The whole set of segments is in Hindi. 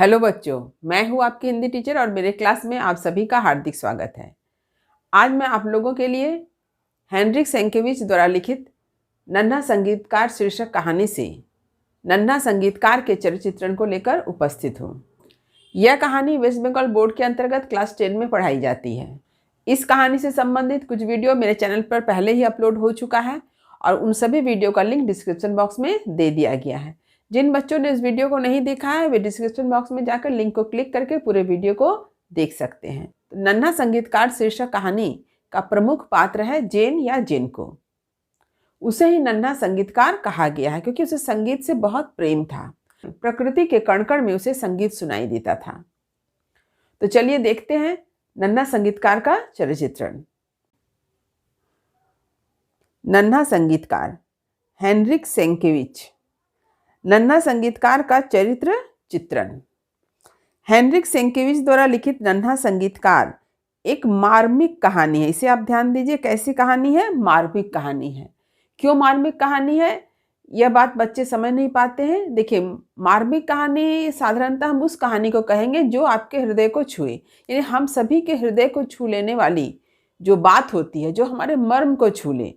हेलो बच्चों, मैं हूँ आपकी हिंदी टीचर और मेरे क्लास में आप सभी का हार्दिक स्वागत है। आज मैं आप लोगों के लिए हेनरिक सेंकेविच द्वारा लिखित नन्हा संगीतकार शीर्षक कहानी से नन्हा संगीतकार के चरित्र को लेकर उपस्थित हूँ। यह कहानी वेस्ट बंगाल बोर्ड के अंतर्गत क्लास 10 में पढ़ाई जाती है। इस कहानी से संबंधित कुछ वीडियो मेरे चैनल पर पहले ही अपलोड हो चुका है और उन सभी वीडियो का लिंक डिस्क्रिप्शन बॉक्स में दे दिया गया है। जिन बच्चों ने इस वीडियो को नहीं देखा है वे डिस्क्रिप्शन बॉक्स में जाकर लिंक को क्लिक करके पूरे वीडियो को देख सकते हैं। तो नन्हा संगीतकार शीर्षक कहानी का प्रमुख पात्र है जेन या जेनको। उसे ही नन्हा संगीतकार कहा गया है क्योंकि उसे संगीत से बहुत प्रेम था। प्रकृति के कण कण में उसे संगीत सुनाई देता था। तो चलिए देखते हैं नन्हा संगीतकार का चरित्र। नन्हा संगीतकार हेनरिक सेंकेविच। नन्हा संगीतकार का चरित्र चित्रण। हेनरिक सेंकेविच द्वारा लिखित नन्हा संगीतकार एक मार्मिक कहानी है। इसे आप ध्यान दीजिए, कैसी कहानी है? मार्मिक कहानी है। क्यों मार्मिक कहानी है, यह बात बच्चे समझ नहीं पाते हैं। देखिए, मार्मिक कहानी साधारणतः हम उस कहानी को कहेंगे जो आपके हृदय को छुए, यानी हम सभी के हृदय को छू लेने वाली जो बात होती है, जो हमारे मर्म को छू ले,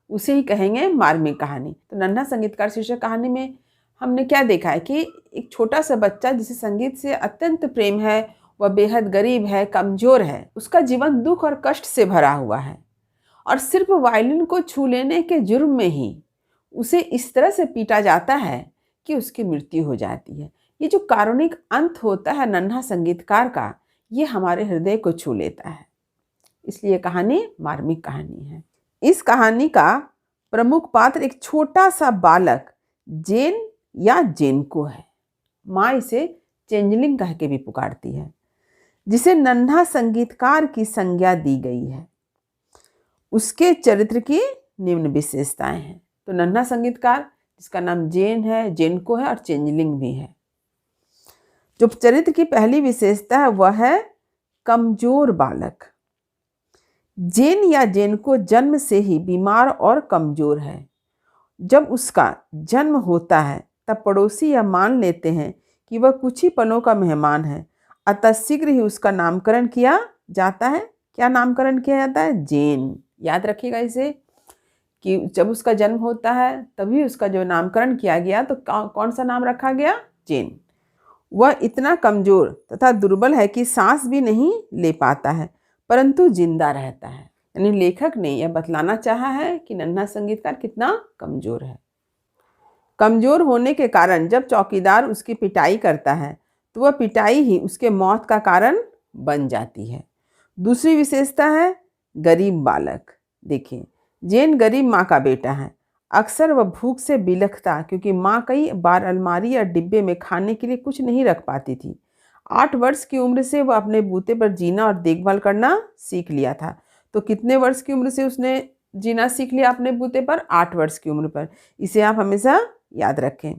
उसे ही कहेंगे मार्मिक कहानी। तो नन्हा संगीतकार शीर्षक कहानी में हमने क्या देखा है कि एक छोटा सा बच्चा जिसे संगीत से अत्यंत प्रेम है, वह बेहद गरीब है, कमजोर है, उसका जीवन दुख और कष्ट से भरा हुआ है और सिर्फ वायलिन को छू लेने के जुर्म में ही उसे इस तरह से पीटा जाता है कि उसकी मृत्यु हो जाती है। ये जो कारुणिक अंत होता है नन्हा संगीतकार का, ये हमारे हृदय को छू लेता है, इसलिए कहानी मार्मिक कहानी है। इस कहानी का प्रमुख पात्र एक छोटा सा बालक जेन या जेनको है। माँ इसे चेंजलिंग कह के भी पुकारती है, जिसे नन्हा संगीतकार की संज्ञा दी गई है। उसके चरित्र की निम्न विशेषताएं हैं। तो नन्हा संगीतकार जिसका नाम जेन है, जेनको है और चेंजलिंग भी है। जो चरित्र की पहली विशेषता है वह है कमजोर बालक। जेन या जेनको जन्म से ही बीमार और कमजोर है। जब उसका जन्म होता है तब पड़ोसी यह मान लेते हैं कि वह कुछ ही पलों का मेहमान है, अतः शीघ्र ही उसका नामकरण किया जाता है। क्या नामकरण किया जाता है? जेन। याद रखिएगा इसे कि जब उसका जन्म होता है तभी उसका जो नामकरण किया गया, तो कौन सा नाम रखा गया? जेन। वह इतना कमजोर तथा दुर्बल है कि सांस भी नहीं ले पाता है, परंतु जिंदा रहता है। यानी लेखक ने यह बतलाना चाहा है कि नन्हा संगीतकार कितना कमजोर है। कमजोर होने के कारण जब चौकीदार उसकी पिटाई करता है तो वह पिटाई ही उसके मौत का कारण बन जाती है। दूसरी विशेषता है गरीब बालक। देखिए, जेन गरीब माँ का बेटा है। अक्सर वह भूख से बिलखता क्योंकि माँ कई बार अलमारी या डिब्बे में खाने के लिए कुछ नहीं रख पाती थी। 8 वर्ष की उम्र से वह अपने बूते पर जीना और देखभाल करना सीख लिया था। तो कितने वर्ष की उम्र से उसने जीना सीख लिया अपने बूते पर? 8 वर्ष की उम्र पर। इसे आप हमेशा याद रखें।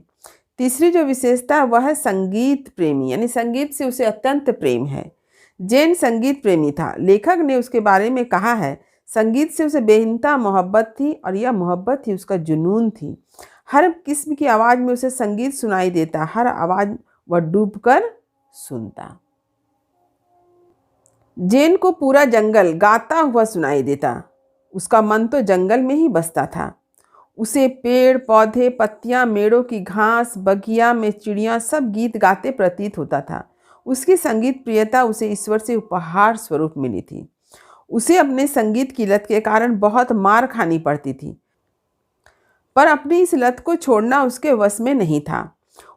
तीसरी जो विशेषता है वह है संगीत प्रेमी, यानी संगीत से उसे अत्यंत प्रेम है। जेन संगीत प्रेमी था। लेखक ने उसके बारे में कहा है, संगीत से उसे बेइंतहा मोहब्बत थी और यह मोहब्बत ही उसका जुनून थी। हर किस्म की आवाज़ में उसे संगीत सुनाई देता, हर आवाज़ वह डूबकर सुनता। जेन को पूरा जंगल गाता हुआ सुनाई देता। उसका मन तो जंगल में ही बसता था। उसे पेड़ पौधे, पत्तियां, मेड़ों की घास, बगिया में चिड़ियां सब गीत गाते प्रतीत होता था। उसकी संगीत प्रियता उसे ईश्वर से उपहार स्वरूप मिली थी। उसे अपने संगीत की लत के कारण बहुत मार खानी पड़ती थी, पर अपनी इस लत को छोड़ना उसके वश में नहीं था।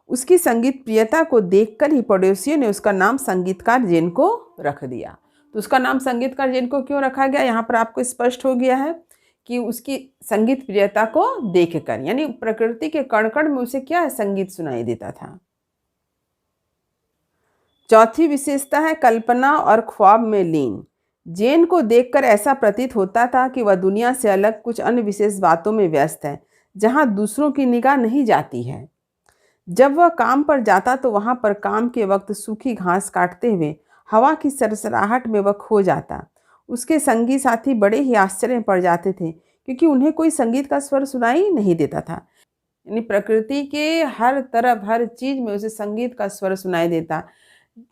उसकी संगीत प्रियता को देखकर ही पड़ोसियों ने उसका नाम संगीतकार जेनको रख दिया। तो उसका नाम संगीतकार जेनको क्यों रखा गया, यहाँ पर आपको स्पष्ट हो गया है कि उसकी संगीत प्रियता को देखकर, यानी प्रकृति के कण कण में उसे क्या है? संगीत सुनाई देता था। चौथी विशेषता है कल्पना और ख्वाब में लीन। जेन को देखकर ऐसा प्रतीत होता था कि वह दुनिया से अलग कुछ अन्य विशेष बातों में व्यस्त है, जहां दूसरों की निगाह नहीं जाती है। जब वह काम पर जाता तो वहां पर काम के वक्त सूखी घास काटते हुए हवा की सरसराहट में वह खो जाता। उसके संगी साथी बड़े ही आश्चर्य में पड़ जाते थे क्योंकि उन्हें कोई संगीत का स्वर सुनाई नहीं देता था। यानी प्रकृति के हर तरफ हर चीज में उसे संगीत का स्वर सुनाई देता,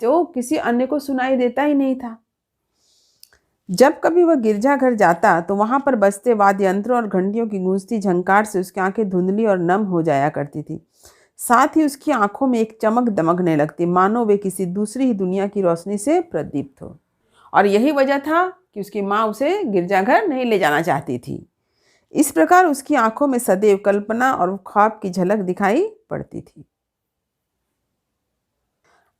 जो किसी अन्य को सुनाई देता ही नहीं था। जब कभी वह गिरजाघर जाता तो वहां पर बजते वाद्य यंत्रों और घंटियों की गूंजती झंकार से उसकी आंखें धुंधली और नम हो जाया करती थी। साथ ही उसकी आंखों में एक चमक दमकने लगती, मानो वे किसी दूसरी ही दुनिया की रोशनी से प्रदीप्त हो। और यही वजह था कि उसकी माँ उसे गिरजाघर नहीं ले जाना चाहती थी। इस प्रकार उसकी आंखों में सदैव कल्पना और ख्वाब की झलक दिखाई पड़ती थी।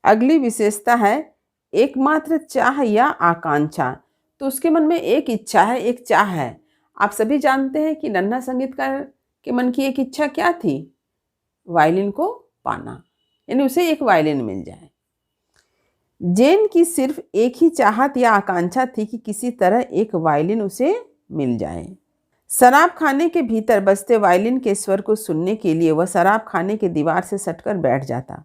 अगली विशेषता है एकमात्र चाह या आकांक्षा। तो उसके मन में एक इच्छा है, एक चाह है। आप सभी जानते हैं कि नन्हा संगीतकार के मन की एक इच्छा क्या थी? वायलिन को पाना, यानी उसे एक वायलिन मिल जाए। जेन की सिर्फ एक ही चाहत या आकांक्षा थी कि किसी तरह एक वायलिन उसे मिल जाए। शराब खाने के भीतर बजते वायलिन के स्वर को सुनने के लिए वह शराब खाने के दीवार से सटकर बैठ जाता।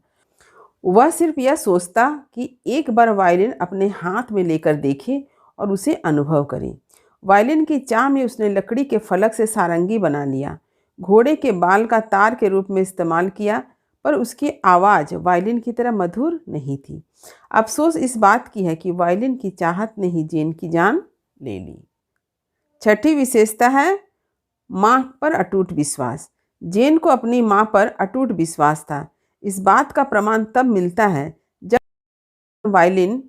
वह सिर्फ यह सोचता कि एक बार वायलिन अपने हाथ में लेकर देखे और उसे अनुभव करे। वायलिन की चाह में उसने लकड़ी के फलक से सारंगी बना लिया, घोड़े के बाल का तार के रूप में इस्तेमाल किया, पर उसकी आवाज़ वायलिन की तरह मधुर नहीं थी। अफसोस इस बात की है कि वायलिन की चाहत ने ही जेन की जान ले ली। छठी विशेषता है माँ पर अटूट विश्वास। जेन को अपनी माँ पर अटूट विश्वास था। इस बात का प्रमाण तब मिलता है जब वायलिन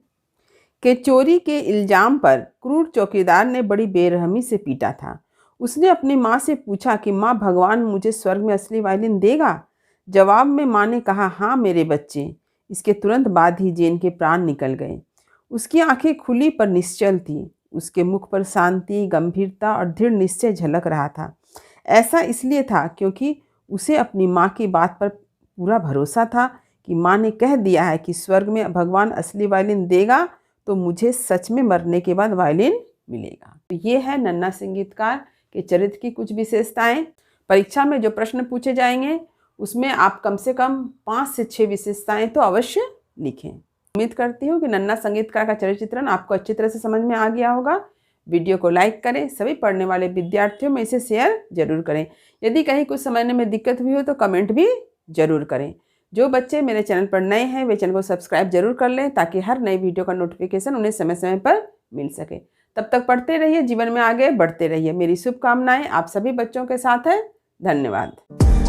के चोरी के इल्जाम पर क्रूर चौकीदार ने बड़ी बेरहमी से पीटा था। उसने अपनी माँ से पूछा कि माँ, भगवान मुझे स्वर्ग में असली वायलिन देगा? जवाब में माँ ने कहा, हाँ मेरे बच्चे। इसके तुरंत बाद ही जेन के प्राण निकल गए। उसकी आंखें खुली पर निश्चल थी। उसके मुख पर शांति, गंभीरता और दृढ़ निश्चय झलक रहा था। ऐसा इसलिए था क्योंकि उसे अपनी माँ की बात पर पूरा भरोसा था कि माँ ने कह दिया है कि स्वर्ग में भगवान असली वायलिन देगा, तो मुझे सच में मरने के बाद वायलिन मिलेगा। तो ये है नन्हा संगीतकार के चरित्र की कुछ विशेषताएं। परीक्षा में जो प्रश्न पूछे जाएंगे उसमें आप कम से कम 5 से 6 विशेषताएं तो अवश्य लिखें। उम्मीद करती हूँ कि नन्हा संगीतकार का चरित्र चित्रण आपको अच्छी तरह से समझ में आ गया होगा। वीडियो को लाइक करें, सभी पढ़ने वाले विद्यार्थियों में इसे शेयर जरूर करें। यदि कहीं कुछ समझने में दिक्कत हुई हो तो कमेंट भी जरूर करें। जो बच्चे मेरे चैनल पर नए हैं वे चैनल को सब्सक्राइब जरूर कर लें ताकि हर नई वीडियो का नोटिफिकेशन उन्हें समय समय पर मिल सके। तब तक पढ़ते रहिए, जीवन में आगे बढ़ते रहिए। मेरी शुभकामनाएं आप सभी बच्चों के साथ है। धन्यवाद।